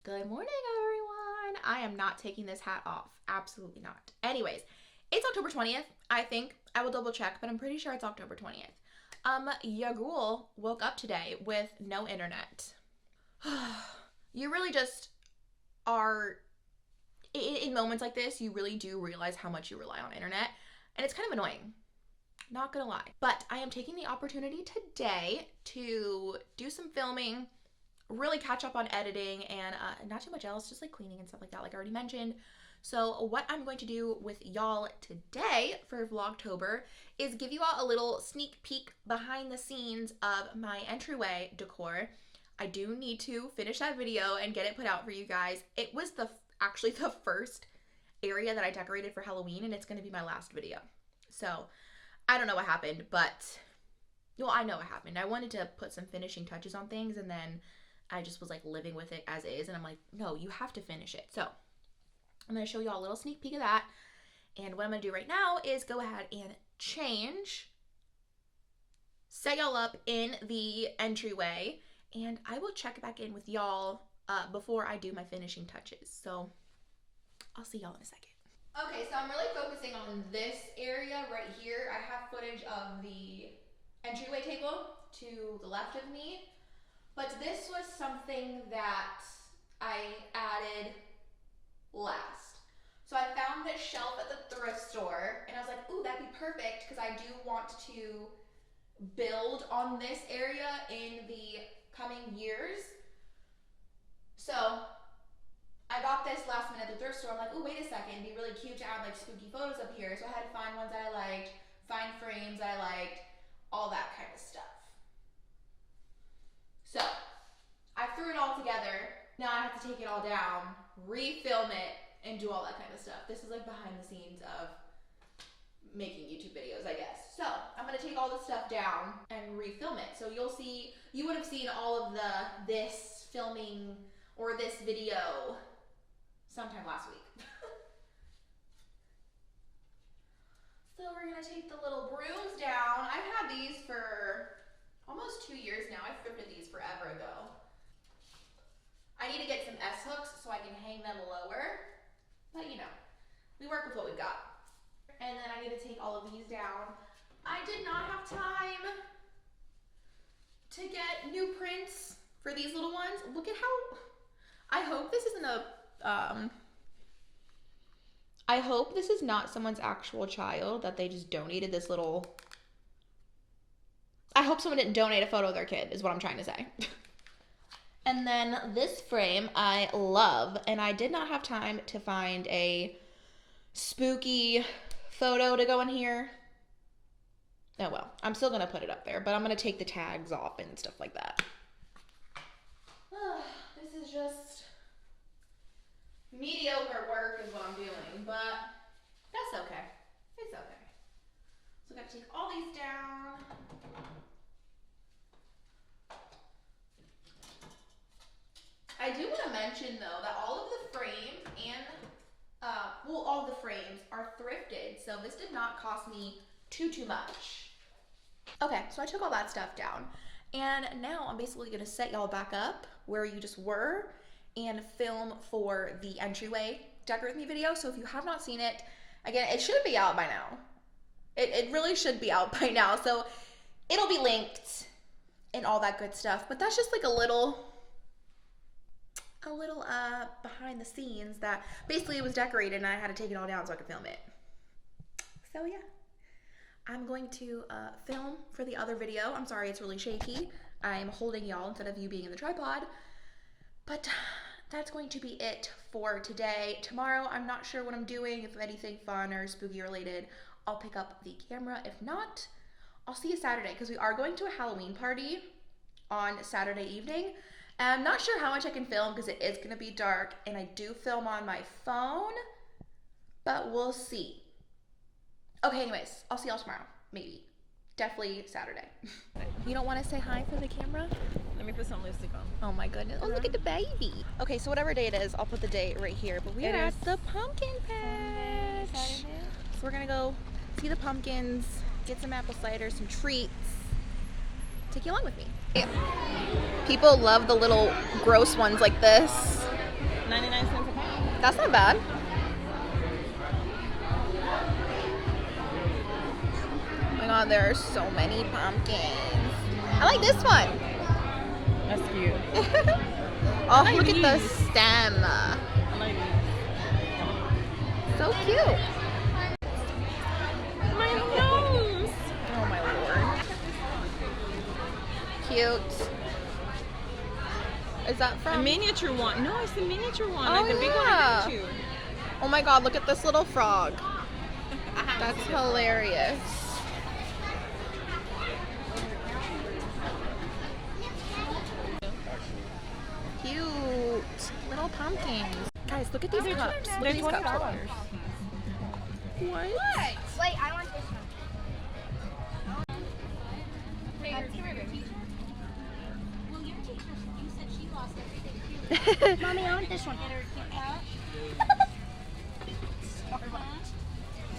Good morning, everyone. I am not taking this hat off. Absolutely not. Anyways, it's October 20th, I think. I will double check, but I'm pretty sure it's October 20th. Your girl woke up today with no internet. You really just are, in moments like this, you really do realize how much you rely on internet, and it's kind of annoying. Not gonna lie. But I am taking the opportunity today to do some filming, really catch up on editing, and not too much else, just like cleaning and stuff like that, like I already mentioned. So what I'm going to do with y'all today for Vlogtober is give you all a little sneak peek behind the scenes of my entryway decor. I do need to finish that video and get it put out for you guys. It was actually the first area that I decorated for Halloween, and it's going to be my last video. So I don't know what happened, but well, I know what happened. I wanted to put some finishing touches on things, and then I just was like living with it as is, and I'm like, no, you have to finish it. So I'm going to show you all a little sneak peek of that. And what I'm going to do right now is go ahead and change, set y'all up in the entryway, and I will check back in with y'all before I do my finishing touches. So I'll see y'all in a second. Okay, so I'm really focusing on this area right here. I have footage of the entryway table to the left of me. But this was something that I added last. So I found this shelf at the thrift store, and I was like, ooh, that'd be perfect, because I do want to build on this area in the coming years. So I got this last minute at the thrift store. I'm like, ooh, wait a second, it'd be really cute to add like spooky photos up here. So I had to find ones I liked, find frames I liked, all that kind of stuff. So I threw it all together. Now I have to take it all down, refilm it, and do all that kind of stuff. This is like behind the scenes of making YouTube videos, I guess. So I'm gonna take all this stuff down and refilm it. So you would have seen all of this filming or this video sometime last week. So we're gonna take the little brooms down. I've had these for almost 2 years now. I thrifted these forever ago. I need to get some S-hooks so I can hang them lower. But you know, we work with what we've got. And then I need to take all of these down. I did not have time to get new prints for these little ones. Look at how, I hope this isn't I hope this is not someone's actual child that they just donated this little, I hope someone didn't donate a photo of their kid, is what I'm trying to say. And then this frame I love, and I did not have time to find a spooky photo to go in here. Oh well, I'm still gonna put it up there, but I'm gonna take the tags off and stuff like that. This is just mediocre work is what I'm doing, but that's okay. It's okay. So I gotta take all these down. I do want to mention though that all of the frames and all the frames are thrifted, so this did not cost me too much. Okay, so I took all that stuff down, and now I'm basically gonna set y'all back up where you just were and film for the entryway decorate me video. So if you have not seen it, again, it should be out by now. It really should be out by now, so it'll be linked and all that good stuff. But that's just like a little behind the scenes that basically it was decorated and I had to take it all down so I could film it. So yeah, I'm going to film for the other video. I'm sorry it's really shaky. I'm holding y'all instead of you being in the tripod, but that's going to be it for today. Tomorrow, I'm not sure what I'm doing. If anything fun or spooky related, I'll pick up the camera. If not, I'll see you Saturday, because we are going to a Halloween party on Saturday evening. And I'm not sure how much I can film because it is going to be dark, and I do film on my phone, but we'll see. Okay, anyways, I'll see y'all tomorrow. Maybe. Definitely Saturday. You don't want to say hi for the camera? Let me put some lipstick on. Oh my goodness. Oh, look at the baby. Okay, so whatever day it is, I'll put the date right here. But we are at the pumpkin patch. So we're going to go see the pumpkins, get some apple cider, some treats. Take you along with me. People love the little gross ones like this. 99 cents a pound. That's not bad. Oh my god, there are so many pumpkins. I like this one. That's cute. Oh, like look at the these. stem. I like these. So cute. My nose. Oh my lord. Cute. Is that A from? miniature one. No, it's the miniature one. Oh, Like the big one yeah. I got you. Oh my god, look at this little frog. That's hilarious. Cute. Little pumpkins. Guys, look at these cups. Look at these cups. What? Wait, I want this one. Well, your teacher, you said she lost everything too. Mommy, I want this one.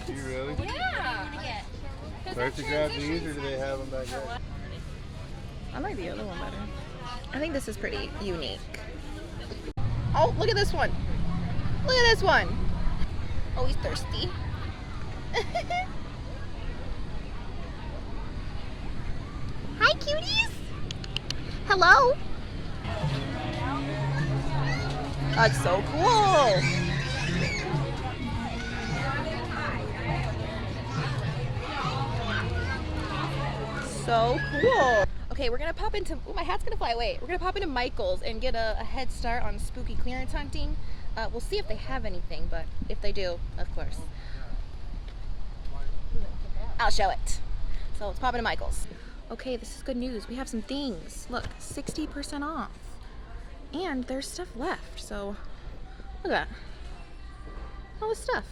Do you really? Yeah. Do I have to grab these or do they have them back there? I like the other one better. I think this is pretty unique. Oh, look at this one. Look at this one. Oh, he's thirsty. Hi, cuties. Hello. That's so cool. So cool. Okay, we're gonna pop into, oh, my hat's gonna fly away. We're gonna pop into Michael's and get a head start on spooky clearance hunting. We'll see if they have anything, but if they do, of course, I'll show it. So let's pop into Michael's. Okay, this is good news. We have some things. Look, 60% off. And there's stuff left, so look at that. All this stuff.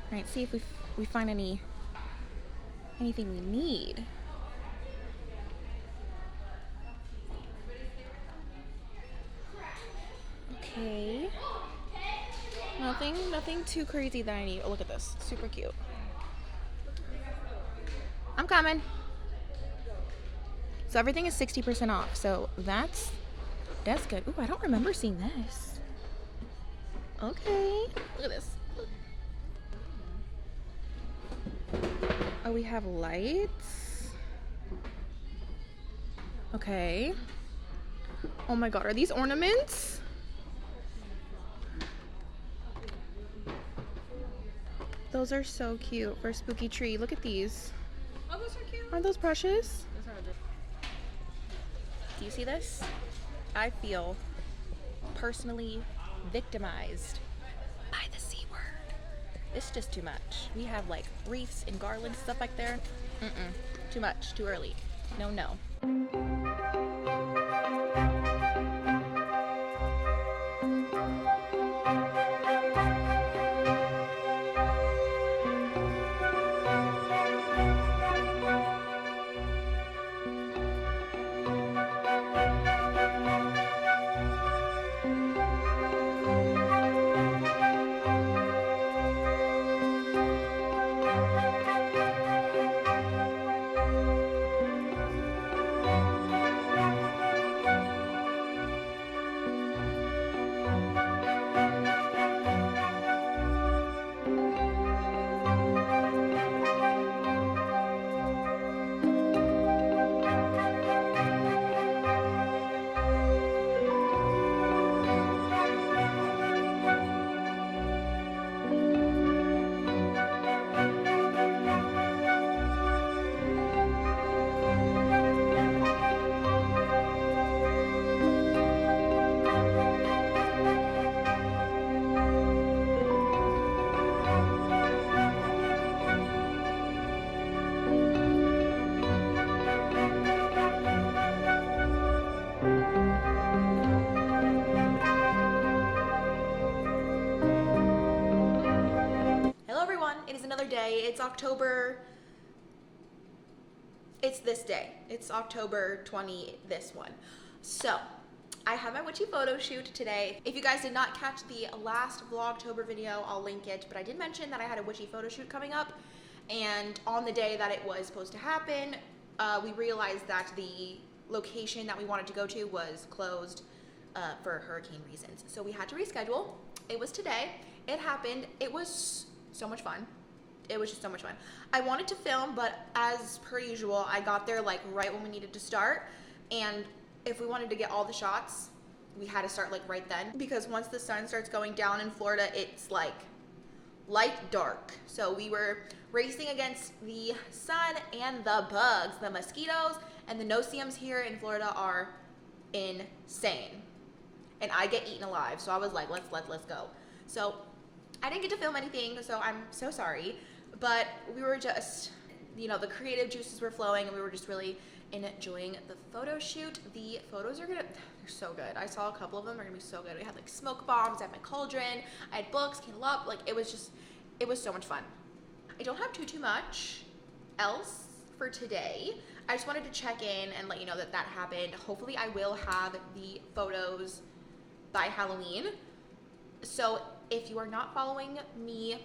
All right, see if we find anything we need. Okay. Nothing too crazy that I need. Oh, look at this. Super cute. I'm coming. So everything is 60% off. So that's good. Ooh, I don't remember seeing this. Okay. Look at this. Oh, we have lights. Okay. Oh my god, are these ornaments? Those are so cute for a spooky tree. Look at these. Oh, those are cute. Aren't those precious? Those are adorable. Do you see this? I feel personally victimized by the C word. It's just too much. We have like wreaths and garlands, stuff like there. Too much, too early. No, no. Day. It's October. It's this day. It's October 20, this one. So, I have my witchy photo shoot today. If you guys did not catch the last Vlogtober video, I'll link it, but I did mention that I had a witchy photo shoot coming up, and on the day that it was supposed to happen, we realized that the location that we wanted to go to was closed for hurricane reasons. So we had to reschedule. It was today. It happened. It was so much fun. It was just so much fun. I wanted to film, but as per usual, I got there like right when we needed to start. And if we wanted to get all the shots, we had to start like right then, because once the sun starts going down in Florida, it's like light dark. So we were racing against the sun and the bugs. The mosquitoes and the no-see-ums here in Florida are insane. And I get eaten alive. So I was like, let's go. So I didn't get to film anything, so I'm so sorry. But we were just, you know, the creative juices were flowing, and we were just really enjoying the photo shoot. The photos are they're so good. I saw a couple of them are gonna be so good. We had like smoke bombs, I had my cauldron, I had books, candle up, like it was so much fun. I don't have too much else for today. I just wanted to check in and let you know that happened. Hopefully I will have the photos by Halloween. So if you are not following me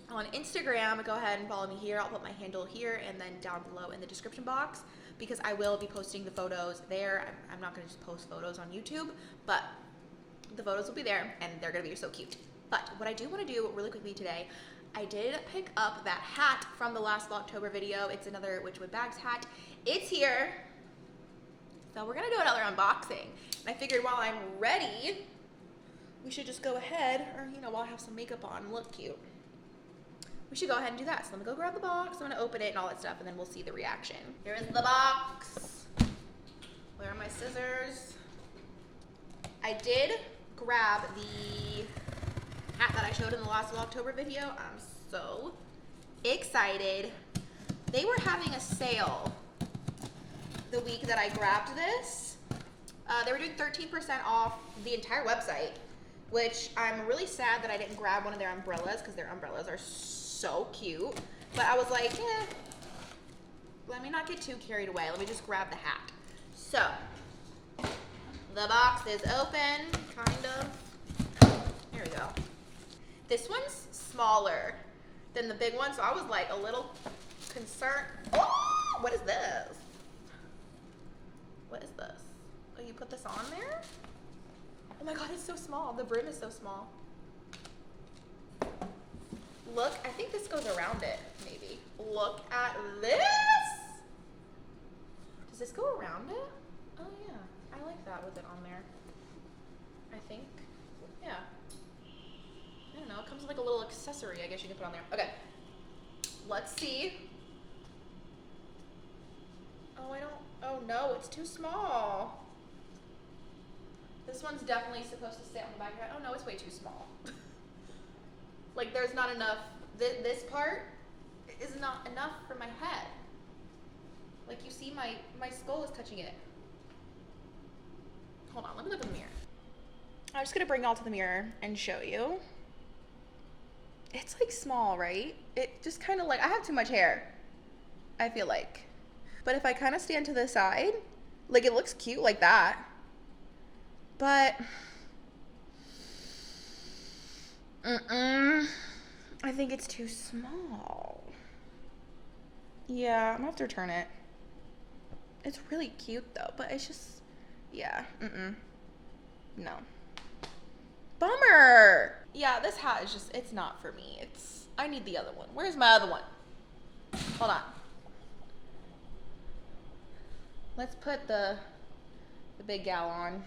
on Instagram, go ahead and follow me here. I'll put my handle here and then down below in the description box, because I will be posting the photos there. I'm not gonna just post photos on YouTube, but the photos will be there and they're gonna be so cute. But what I do wanna do really quickly today, I did pick up that hat from the last Vlogtober video. It's another Witch with Bags hat. It's here. So we're gonna do another unboxing. And I figured while I'm ready, we should just go ahead, or you know, while I have some makeup on and look cute, we should go ahead and do that. So let me go grab the box. I'm gonna open it and all that stuff, and then we'll see the reaction. Here is the box. Where are my scissors? I did grab the hat that I showed in the last Vlogtober video. I'm so excited. They were having a sale the week that I grabbed this. They were doing 13% off the entire website, which I'm really sad that I didn't grab one of their umbrellas, because their umbrellas are so cute. But I was like, let me not get too carried away. Let me just grab the hat. So, the box is open, kind of. Here we go. This one's smaller than the big one, so I was like a little concerned. Oh, what is this? What is this? Oh, you put this on there? Oh my God, it's so small. The brim is so small. Look, I think this goes around it, maybe. Look at this. Does this go around it? Oh yeah, I like that with it on there. I think, yeah. I don't know, it comes with like a little accessory, I guess you can put on there. Okay, let's see. Oh no, it's too small. This one's definitely supposed to stay on the back of it. Oh no, it's way too small. Like there's not enough, this part is not enough for my head. Like you see my skull is touching it. Hold on, let me look in the mirror. I'm just gonna bring y'all to the mirror and show you. It's like small, right? It just kind of like, I have too much hair, I feel like. But if I kind of stand to the side, like it looks cute like that. But, I think it's too small. Yeah, I'm gonna have to return it. It's really cute though, but it's just, yeah, no. Bummer. Yeah, this hat is just, it's not for me. I need the other one. Where's my other one? Hold on. Let's put the big gal on.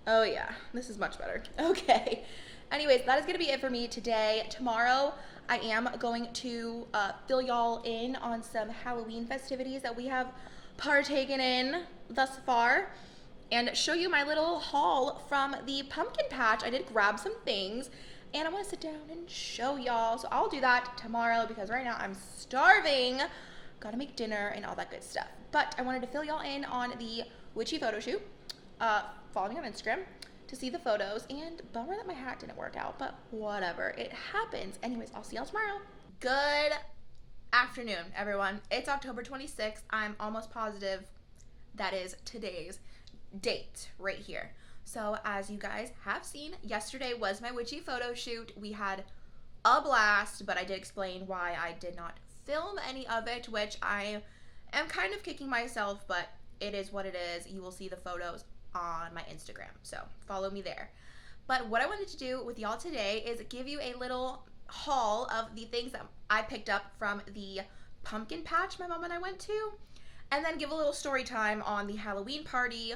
Oh yeah, this is much better. Okay. Anyways, that is gonna be it for me today. Tomorrow, I am going to fill y'all in on some Halloween festivities that we have partaken in thus far, and show you my little haul from the pumpkin patch. I did grab some things, and I want to sit down and show y'all. So I'll do that tomorrow, because right now I'm starving. Gotta make dinner and all that good stuff. But I wanted to fill y'all in on the witchy photo shoot. Follow me on Instagram to see the photos, and bummer that my hat didn't work out, but whatever, it happens. Anyways, I'll see y'all tomorrow. Good afternoon, everyone. It's October 26th. I'm almost positive that is today's date right here. So as you guys have seen, yesterday was my witchy photo shoot. We had a blast, but I did explain why I did not film any of it, which I am kind of kicking myself, but it is what it is. You will see the photos on my Instagram. So follow me there. But what I wanted to do with y'all today is give you a little haul of the things that I picked up from the pumpkin patch my mom and I went to, and then give a little story time on the Halloween party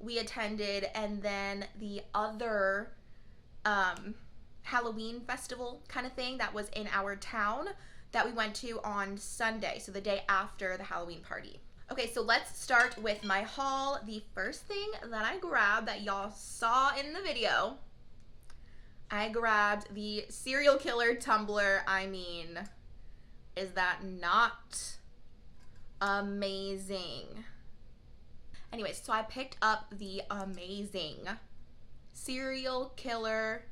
we attended, and then the other Halloween festival kind of thing that was in our town that we went to on Sunday, so the day after the Halloween party. Okay, so let's start with my haul. The first thing that I grabbed that y'all saw in the video, I grabbed the serial killer tumbler. I mean, is that not amazing? Anyways, so I picked up the amazing serial killer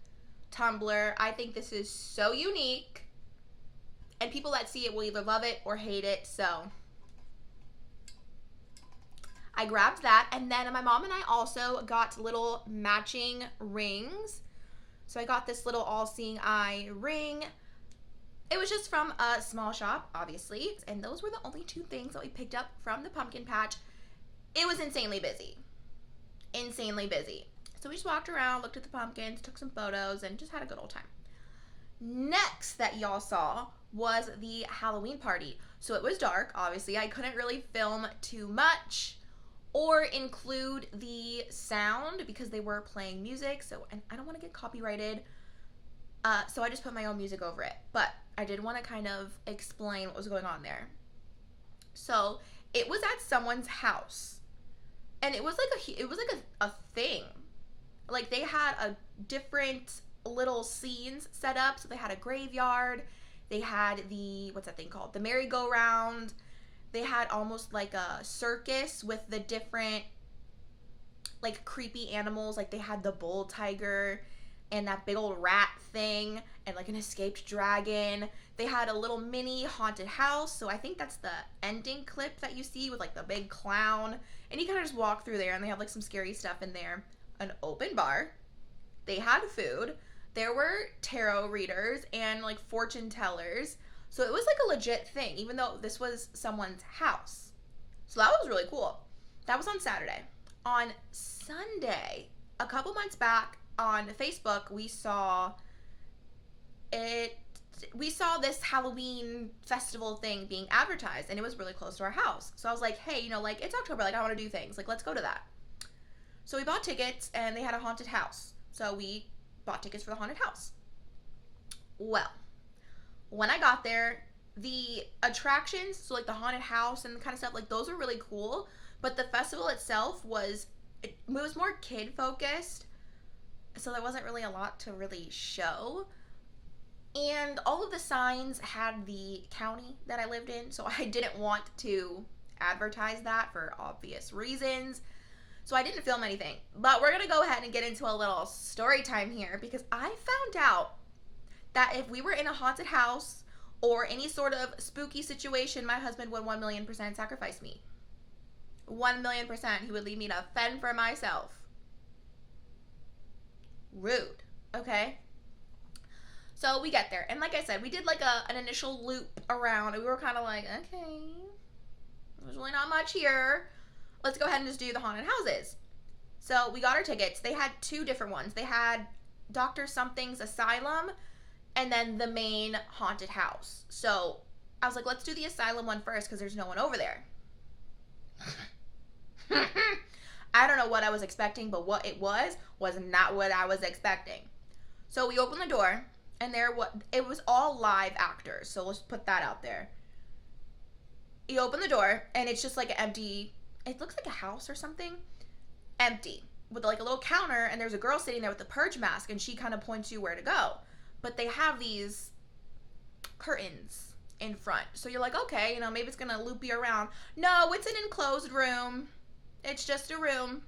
tumbler. I think this is so unique, and people that see it will either love it or hate it, so I grabbed that. And then my mom and I also got little matching rings. So I got this little all-seeing eye ring. It was just from a small shop, obviously, and those were the only two things that we picked up from the pumpkin patch. It was insanely busy. Insanely busy. So we just walked around, looked at the pumpkins, took some photos, and just had a good old time. Next that y'all saw was the Halloween party. So it was dark, obviously. I couldn't really film too much or include the sound because they were playing music, and I don't want to get copyrighted, so I just put my own music over it. But I did want to kind of explain what was going on there. So it was at someone's house, and it was like a thing. Like, they had a different little scenes set up. So they had a graveyard, they had the, what's that thing called, the merry-go-round. They had almost like a circus with the different, like, creepy animals. Like, they had the bull tiger and that big old rat thing and, like, an escaped dragon. They had a little mini haunted house. So I think that's the ending clip that you see with, like, the big clown. And you kind of just walk through there, and they have, like, some scary stuff in there. An open bar. They had food. There were tarot readers and, like, fortune tellers. So it was like a legit thing, even though this was someone's house. So that was really cool. That was on Saturday. On Sunday, a couple months back on Facebook, we saw this Halloween festival thing being advertised, and it was really close to our house. So I was like, hey, like, it's October, like, I want to do things. Like, let's go to that. So we bought tickets, and they had a haunted house. So we bought tickets for the haunted house. Well, when I got there, the attractions, so like the haunted house and the kind of stuff, like, those were really cool. But the festival itself was more kid focused, so there wasn't really a lot to really show. And all of the signs had the county that I lived in, so I didn't want to advertise that for obvious reasons. So I didn't film anything. But we're gonna go ahead and get into a little story time here, because I found out that if we were in a haunted house or any sort of spooky situation, my husband would 1,000,000% sacrifice me. 1,000,000%. He would leave me to fend for myself. Rude. Okay? So we get there. And like I said, we did like an initial loop around, and we were kind of like, okay, there's really not much here. Let's go ahead and just do the haunted houses. So we got our tickets. They had two different ones. They had Dr. Something's Asylum, and then the main haunted house. So I was like, let's do the asylum one first, because there's no one over there. I don't know what I was expecting, but what it was not what I was expecting. So we opened the door, and it was all live actors, so let's put that out there. You open the door, and it's just like an empty, it looks like a house or something, empty, with like a little counter, and there's a girl sitting there with the purge mask, and she kind of points you where to go. But they have these curtains in front. So you're like, okay, maybe it's going to loop you around. No, it's an enclosed room. It's just a room.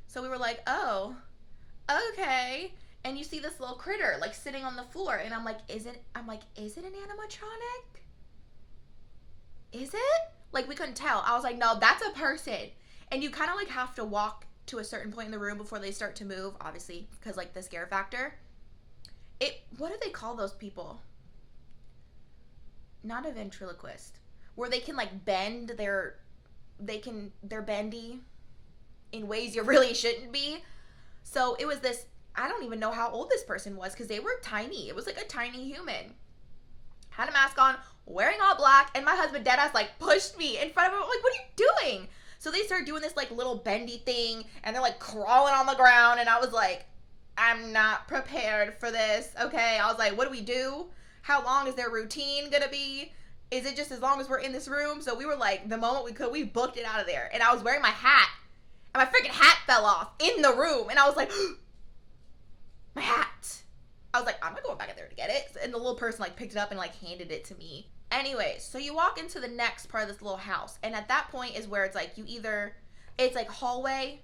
So we were like, oh, okay. And you see this little critter, like, sitting on the floor. And I'm like, is it an animatronic? Is it? Like, we couldn't tell. I was like, no, that's a person. And you kind of, like, have to walk to a certain point in the room before they start to move, obviously, because, like, the scare factor. What do they call those people? Not a ventriloquist. Where they can, like, bend they're bendy. in ways you really shouldn't be. So it was this, I don't even know how old this person was because they were tiny. It was like a tiny human. Had a mask on, wearing all black, and my husband deadass like pushed me in front of him. I'm like, what are you doing? So they started doing this like little bendy thing, and they're like crawling on the ground, and I was like, I'm not prepared for this, okay? I was like, what do we do? How long is their routine gonna be? Is it just as long as we're in this room? So we were like, the moment we could, we booked it out of there. And I was wearing my hat, and my freaking hat fell off in the room, and I was like, my hat. I was like, I'm not going back in there to get it. And the little person like picked it up and like handed it to me. Anyway, so you walk into the next part of this little house, and at that point is where it's like it's like hallway.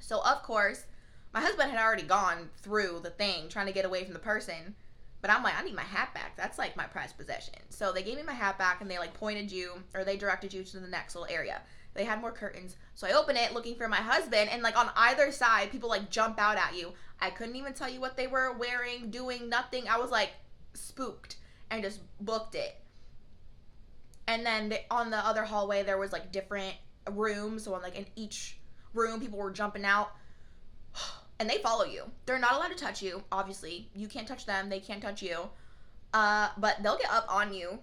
So of course, my husband had already gone through the thing trying to get away from the person, but I'm like, I need my hat back. That's like my prized possession. So they gave me my hat back, and they like they directed you to the next little area. They had more curtains. So I open it looking for my husband, and like on either side, people like jump out at you. I couldn't even tell you what they were wearing, doing, nothing. I was like spooked and just booked it. And then on the other hallway, there was like different rooms. So like in each room, people were jumping out. And they follow you. They're not allowed to touch you, obviously. You can't touch them. They can't touch you. But they'll get up on you.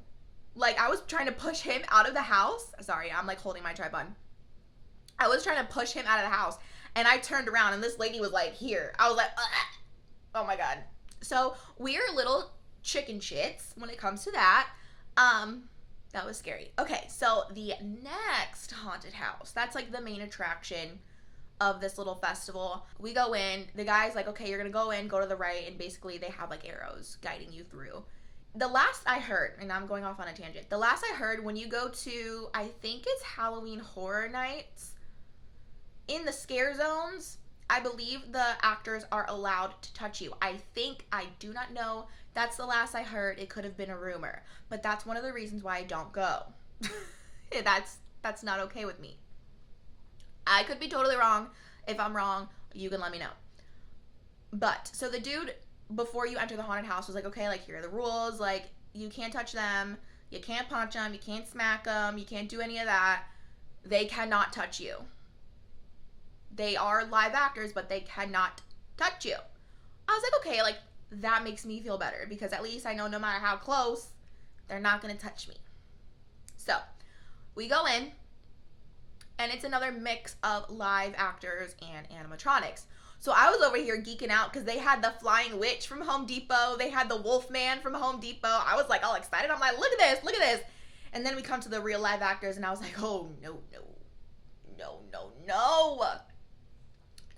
Like, I was trying to push him out of the house. Sorry, I'm like holding my tripod. I was trying to push him out of the house. And I turned around, and this lady was like here. I was like, ugh. Oh my God. So we're little chicken shits when it comes to that. That was scary. Okay, so the next haunted house. That's like the main attraction of this little festival. We go in. The guy's like, okay, you're going to go in, go to the right. And basically they have like arrows guiding you through. The last I heard, and I'm going off on a tangent. The last I heard, when you go to, I think it's Halloween Horror Nights, in the scare zones, I believe the actors are allowed to touch you. I do not know. That's the last I heard. It could have been a rumor. But that's one of the reasons why I don't go. That's not okay with me. I could be totally wrong. If I'm wrong, you can let me know. But, so the dude, before you enter the haunted house, was like, okay, like, here are the rules. Like, you can't touch them. You can't punch them. You can't smack them. You can't do any of that. They cannot touch you. They are live actors, but they cannot touch you. I was like, okay, like, that makes me feel better, because at least I know no matter how close, they're not going to touch me. So, we go in, and it's another mix of live actors and animatronics. So I was over here geeking out because they had the Flying Witch from Home Depot. They had the Wolfman from Home Depot. I was like all excited. I'm like, look at this, look at this. And then we come to the real live actors, and I was like, oh, no.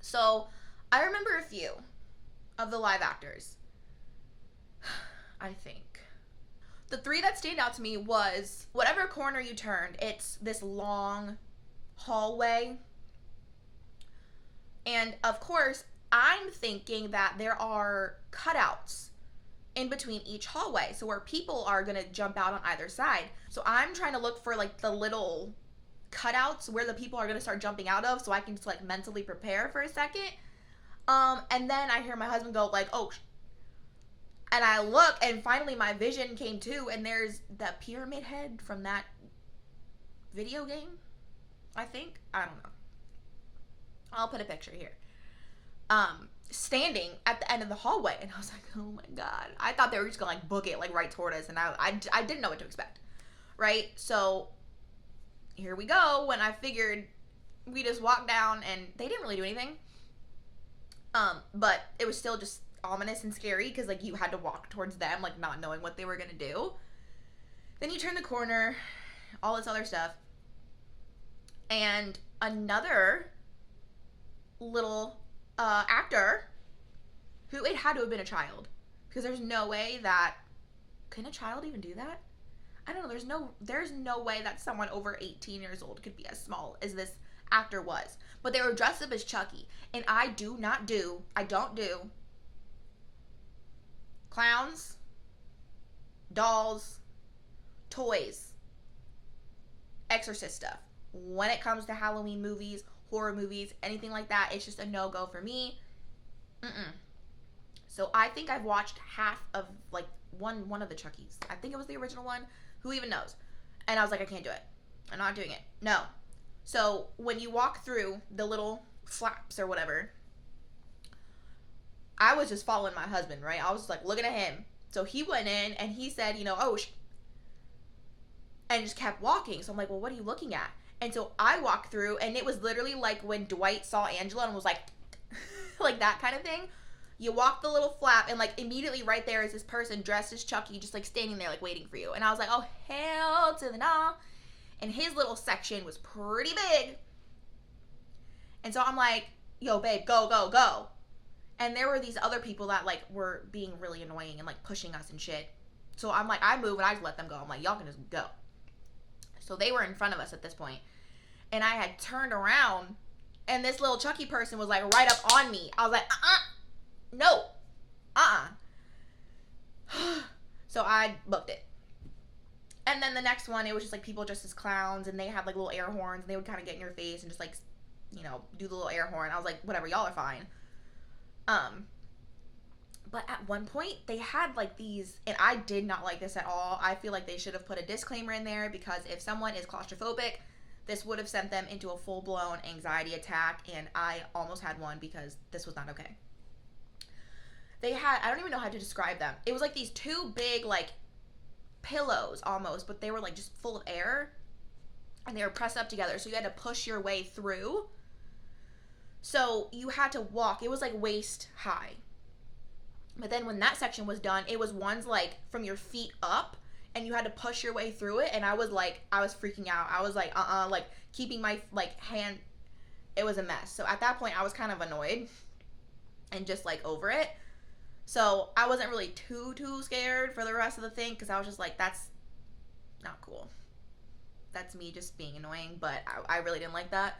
So I remember a few of the live actors, I think. The three that stand out to me was, whatever corner you turned, it's this long hallway. And of course, I'm thinking that there are cutouts in between each hallway, so where people are gonna jump out on either side. So I'm trying to look for like the little cutouts where the people are gonna start jumping out of, so I can just like mentally prepare for a second. And then I hear my husband go like, oh, and I look, and finally my vision came to, and there's the pyramid head from that video game, I think. I don't know. I'll put a picture here. Standing at the end of the hallway, and I was like, oh my God. I thought they were just gonna like book it like right toward us, and I didn't know what to expect, right? So here we go. When I figured we just walked down, and they didn't really do anything, but it was still just ominous and scary because like you had to walk towards them like not knowing what they were gonna do. Then you turn the corner, all this other stuff, and another little actor, who, it had to have been a child, because there's no way that, can a child even do that? I don't know. There's no way that someone over 18 years old could be as small as this actor was. But they were dressed up as Chucky, and I don't do clowns, dolls, toys, exorcist stuff. When it comes to Halloween movies, horror movies, anything like that, it's just a no-go for me. So I think I've watched half of like one of the Chuckies. I think it was the original one. Who even knows? And I was like, I can't do it. I'm not doing it. No. So when you walk through the little flaps or whatever, I was just following my husband, right? I was just like looking at him. So he went in and he said, you know, oh, and just kept walking. So I'm like, well, what are you looking at? And so I walked through, and it was literally like when Dwight saw Angela and was like, like that kind of thing. You walk the little flap, and like immediately right there is this person dressed as Chucky, just like standing there, like waiting for you. And I was like, oh, hell to the nah. And his little section was pretty big. And so I'm like, yo, babe, go, go, go. And there were these other people that like were being really annoying and like pushing us and shit. So I'm like, I move and I just let them go. I'm like, y'all can just go. So they were in front of us at this point. And I had turned around and this little Chucky person was like right up on me. I was like, no, So I booked it. And then the next one, it was just like people dressed as clowns, and they had like little air horns, and they would kind of get in your face and just like, you know, do the little air horn. I was like, whatever, y'all are fine. But at one point they had like these, and I did not like this at all. I feel like they should have put a disclaimer in there, because if someone is claustrophobic, this would have sent them into a full-blown anxiety attack, and I almost had one because this was not okay. They had, I don't even know how to describe them. It was like these two big like pillows almost, but they were like just full of air, and they were pressed up together, so you had to push your way through. So you had to walk. It was like waist high. But then when that section was done, it was ones like from your feet up, and you had to push your way through it. And I was freaking out. I was like, like keeping my like hand. It was a mess. So at that point I was kind of annoyed and just like over it. So I wasn't really too scared for the rest of the thing, because I was just like, that's not cool. That's me just being annoying, but I really didn't like that.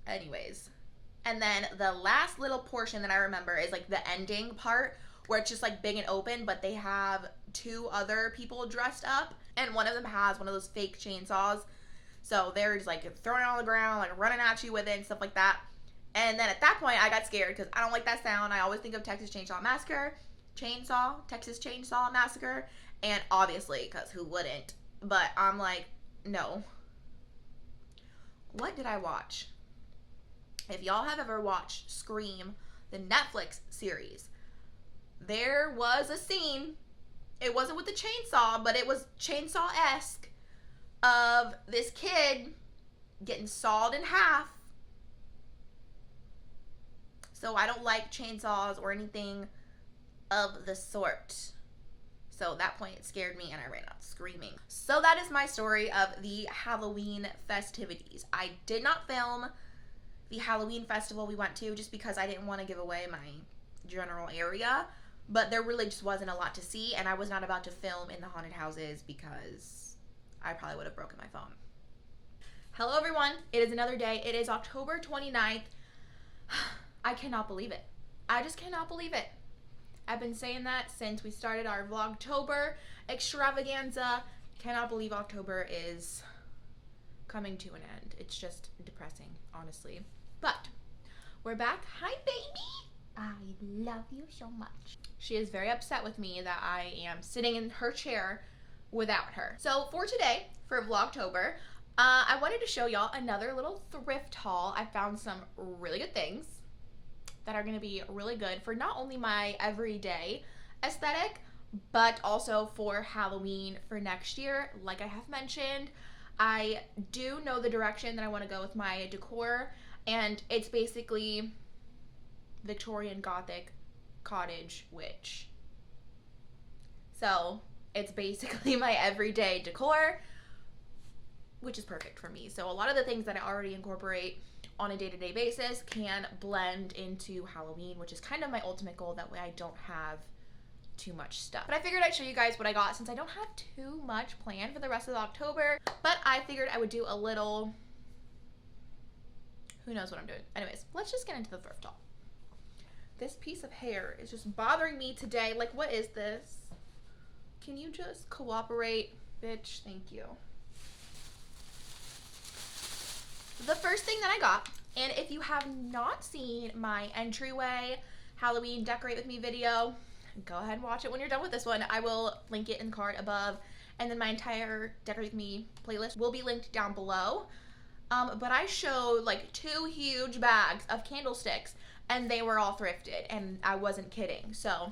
Anyways. And then the last little portion that I remember is like the ending part, where it's just like big and open, but they have two other people dressed up, and one of them has one of those fake chainsaws. So they're just like throwing it on the ground, like running at you with it and stuff like that. And then at that point I got scared, because I don't like that sound. I always think of Texas Chainsaw Massacre, Texas Chainsaw Massacre, and obviously, because who wouldn't? But I'm like, no. What did I watch? If y'all have ever watched Scream, the Netflix series, there was a scene, it wasn't with the chainsaw, but it was chainsaw-esque, of this kid getting sawed in half. So I don't like chainsaws or anything of the sort. So at that point it scared me, and I ran out screaming. So that is my story of the Halloween festivities. I did not film the Halloween festival we went to, just because I didn't want to give away my general area, but there really just wasn't a lot to see, and I was not about to film in the haunted houses because I probably would have broken my phone. Hello everyone, it is another day. It is October 29th. I cannot believe it. I just cannot believe it. I've been saying that since we started our Vlogtober extravaganza. Cannot believe October is coming to an end. It's just depressing, honestly. But we're back. Hi, baby. I love you so much. She is very upset with me that I am sitting in her chair without her. So for today, for Vlogtober, I wanted to show y'all another little thrift haul. I found some really good things that are going to be really good for not only my everyday aesthetic, but also for Halloween for next year. Like I have mentioned, I do know the direction that I want to go with my decor, and it's basically Victorian Gothic cottage witch. So it's basically my everyday decor, which is perfect for me. So a lot of the things that I already incorporate on a day-to-day basis can blend into Halloween, which is kind of my ultimate goal. That way I don't have too much stuff. But I figured I'd show you guys what I got, since I don't have too much planned for the rest of October. But I figured I would do a little, who knows what I'm doing. Anyways, let's just get into the thrift haul. This piece of hair is just bothering me today. Like, what is this? Can you just cooperate, bitch? Thank you. The first thing that I got, and if you have not seen my entryway Halloween decorate with me video, go ahead and watch it when you're done with this one. I will link it in the card above. And then my entire Decorate With Me playlist will be linked down below. But I showed like 2 huge bags of candlesticks and they were all thrifted, and I wasn't kidding. So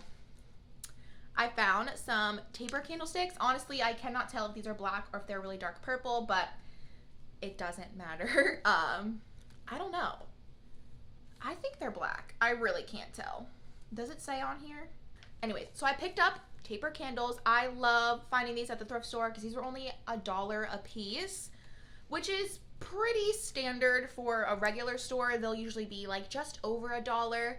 I found some taper candlesticks. Honestly, I cannot tell if these are black or if they're really dark purple, but it doesn't matter. I don't know. I think they're black. I really can't tell. Does it say on here? Anyways, so I picked up taper candles. I love finding these at the thrift store because these were only $1 a piece, which is pretty standard for a regular store. They'll usually be like just over $1.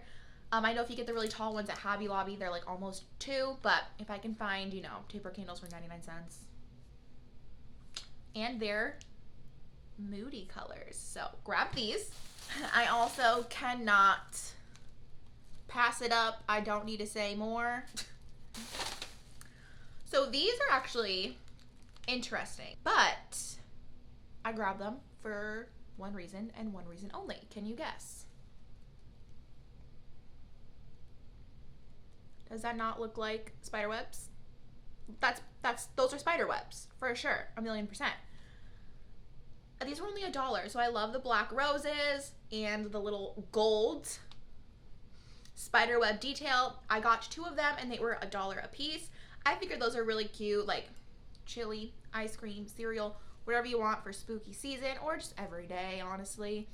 I know if you get the really tall ones at Hobby Lobby, they're like almost $2, but if I can find, you know, taper candles for 99 cents. And they're moody colors, so grab these. I also cannot pass it up. I don't need to say more. So these are actually interesting, but I grabbed them for one reason and one reason only. Can you guess? Does that not look like spider webs? Those are spider webs for sure, 1,000,000%. These were only $1, so I love the black roses and the little gold spider web detail. I got 2 of them and they were $1 a piece. I figured those are really cute, like chili, ice cream, cereal, whatever you want for spooky season or just every day, honestly.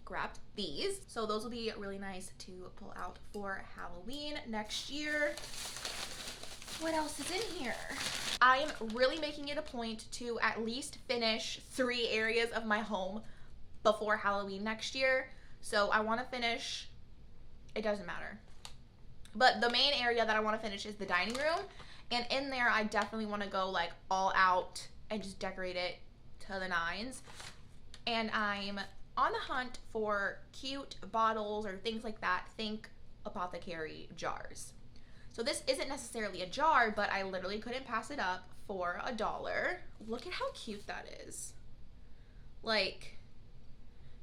Grabbed these. So those will be really nice to pull out for Halloween next year. What else is in here? I am really making it a point to at least finish 3 areas of my home before Halloween next year. So I want to finish, it doesn't matter, but the main area that I want to finish is the dining room. And in there, I definitely want to go like all out and just decorate it to the nines. And I'm on the hunt for cute bottles or things like that. Think apothecary jars. So this isn't necessarily a jar, but I literally couldn't pass it up for $1. Look at how cute that is. Like,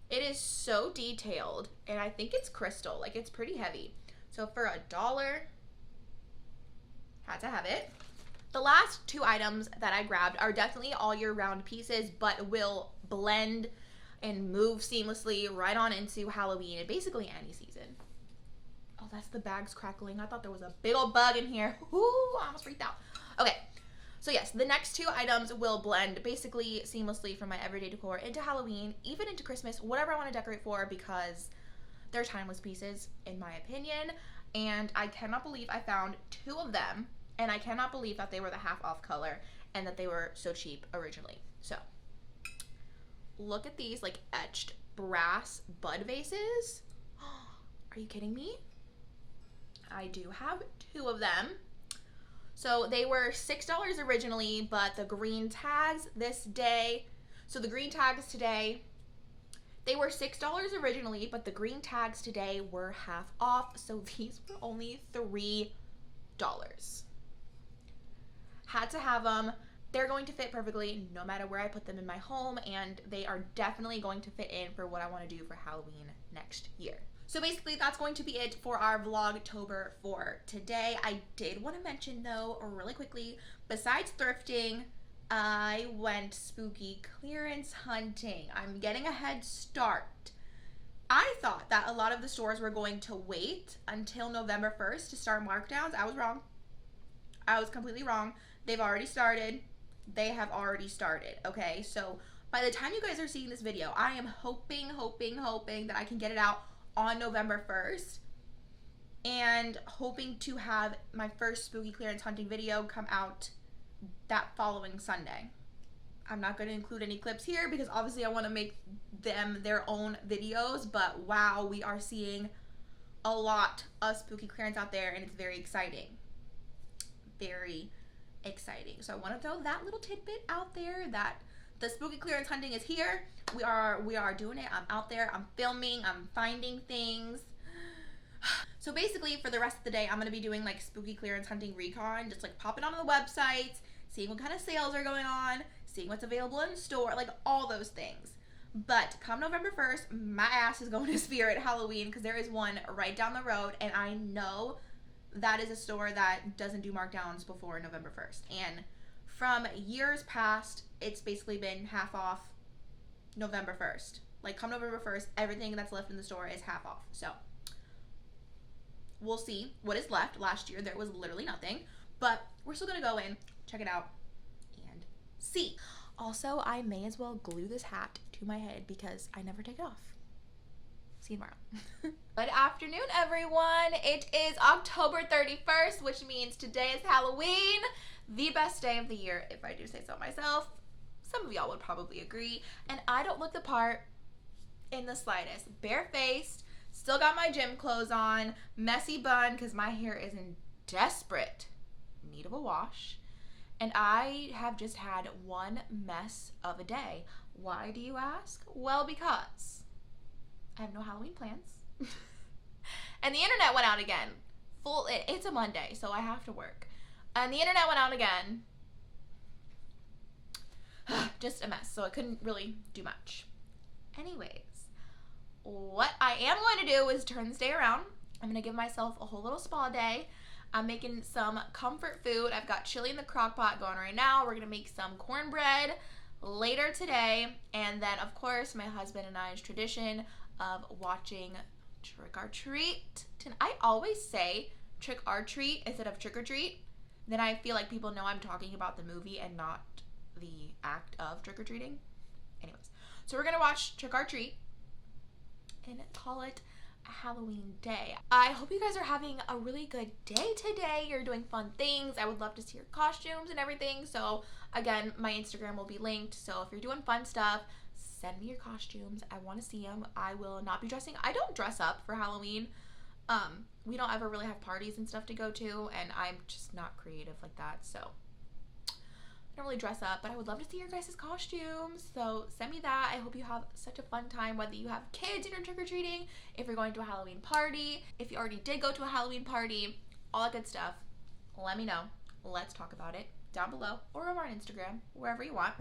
it is so detailed, and I think it's crystal. Like, it's pretty heavy. So for $1, had to have it. The last 2 items that I grabbed are definitely all year round pieces, but will blend and move seamlessly right on into Halloween and basically any season. Oh, that's the bags crackling. I thought there was a big old bug in here. Ooh, I almost freaked out. Okay, so yes, the next 2 items will blend basically seamlessly from my everyday decor into Halloween, even into Christmas, whatever I want to decorate for, because they're timeless pieces, in my opinion. And I cannot believe I found 2 of them, and I cannot believe that they were the half off color and that they were so cheap originally. So, look at these like etched brass bud vases. Are you kidding me? I do have 2 of them. So they were $6 originally, but the green tags this day, so the green tags today, they were $6 originally, but the green tags today were half off. So these were only $3. Had to have them. They're going to fit perfectly no matter where I put them in my home, and they are definitely going to fit in for what I want to do for Halloween next year. So basically that's going to be it for our Vlogtober for today. I did want to mention though, really quickly, besides thrifting, I went spooky clearance hunting. I'm getting a head start. I thought that a lot of the stores were going to wait until November 1st to start markdowns. I was wrong. I was completely wrong. They've already started. They have already started, okay? So by the time you guys are seeing this video, I am hoping that I can get it out on November 1st, and hoping to have my first spooky clearance hunting video come out that following Sunday. I'm not going to include any clips here because obviously I want to make them their own videos, but wow, we are seeing a lot of spooky clearance out there, and it's very exciting. Very exciting. So I want to throw that little tidbit out there that the spooky clearance hunting is here. We are doing it. I'm out there. I'm filming. I'm finding things. So basically for the rest of the day, I'm going to be doing like spooky clearance hunting recon, just like popping on the websites, seeing what kind of sales are going on, seeing what's available in store, like all those things. But come November 1st, my ass is going to Spirit Halloween because there is one right down the road, and I know that is a store that doesn't do markdowns before November 1st. And from years past, it's basically been half off November 1st. Like, come November 1st, everything that's left in the store is half off. So, we'll see what is left. Last year, there was literally nothing. But we're still going to go in, check it out, and see. Also, I may as well glue this hat to my head because I never take it off. See you tomorrow. Good afternoon, everyone. It is October 31st, which means today is Halloween. The best day of the year, if I do say so myself. Some of y'all would probably agree. And I don't look the part in the slightest. Barefaced, still got my gym clothes on, messy bun because my hair is in desperate need of a wash. And I have just had one mess of a day. Why do you ask? Well, because I have no Halloween plans. And the internet went out again. It's a Monday, so I have to work. And the internet went out again. Just a mess, so I couldn't really do much. Anyways, what I am going to do is turn this day around. I'm going to give myself a whole little spa day. I'm making some comfort food. I've got chili in the crock pot going right now. We're going to make some cornbread later today. And then, of course, my husband and I's tradition of watching Trick or Treat. I always say Trick or Treat instead of Trick or Treat. Then I feel like people know I'm talking about the movie and not the act of trick or treating. Anyways, so we're gonna watch Trick or Treat and call it a Halloween day. I hope you guys are having a really good day today. You're doing fun things. I would love to see your costumes and everything. So again, my Instagram will be linked. So if you're doing fun stuff, send me your costumes. I want to see them. I will not be dressing. I don't dress up for Halloween. We don't ever really have parties and stuff to go to, and I'm just not creative like that, so I don't really dress up, but I would love to see your guys' costumes, so send me that. I hope you have such a fun time, whether you have kids and you're trick-or-treating, if you're going to a Halloween party, if you already did go to a Halloween party, all that good stuff. Let me know. Let's talk about it down below or over on Instagram, wherever you want.